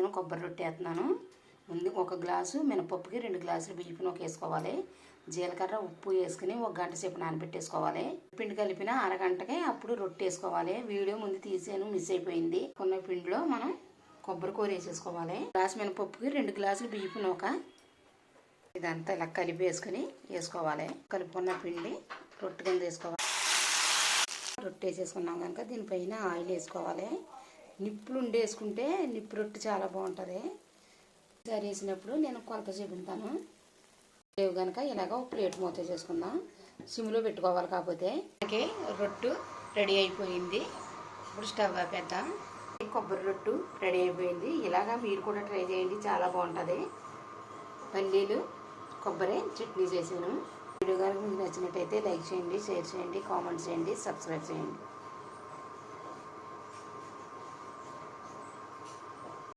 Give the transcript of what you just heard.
Spoon కొబ్బరి రొట్టె వేస్తున్నాను. ముందు 1 గ్లాసు మినపప్పుకి 2 గ్లాసులు బియ్యపు నూక వేసుకోవాలి. జీలకర్ర ఉప్పు వేసుకుని 1 గంట సేపు నానబెట్టేసుకోవాలి. పిండి కలిపిన అరగంటకి అప్పుడు రొట్టె వేసుకోవాలి. వీడియో ముందు తీసాను, మిస్ అయిపోయింది. కొన్న పిండిలో మనం కొబ్బరి కూర వేసేసుకోవాలి. గ్లాసు మినపప్పుకి 2 గ్లాసులు బియ్యపు నూక ఇదంతా ఇలా కలిపి వేసుకోవాలి. కలుపుకున్న పిండి రొట్టె కింద వేసుకోవాలి. రొట్టె వేసేసుకున్నాం కనుక దీనిపైన ఆయిల్ వేసుకోవాలి. నిప్పులు వేసుకుంటే నిప్పు రొట్టె చాలా బాగుంటుంది. సరి వేసినప్పుడు నేను కొలత చూపిస్తాను. లేవు కనుక ఇలాగ ఒక ప్లేట్ మూత చేసుకుందాం. సిమ్లో పెట్టుకోవాలి. కాకపోతే మనకి రొట్టు రెడీ అయిపోయింది. ఇప్పుడు స్టవ్ ఆపేద్దాం. కొబ్బరి రొట్టు రెడీ అయిపోయింది. ఇలాగా మీరు కూడా ట్రై చేయండి, చాలా బాగుంటుంది. పల్లీలు కొబ్బరి చట్నీ చేసాను. వీడియో కనుక మీకు నచ్చినట్టయితే లైక్ చేయండి, షేర్ చేయండి, కామెంట్ చేయండి, సబ్స్క్రైబ్ చేయండి.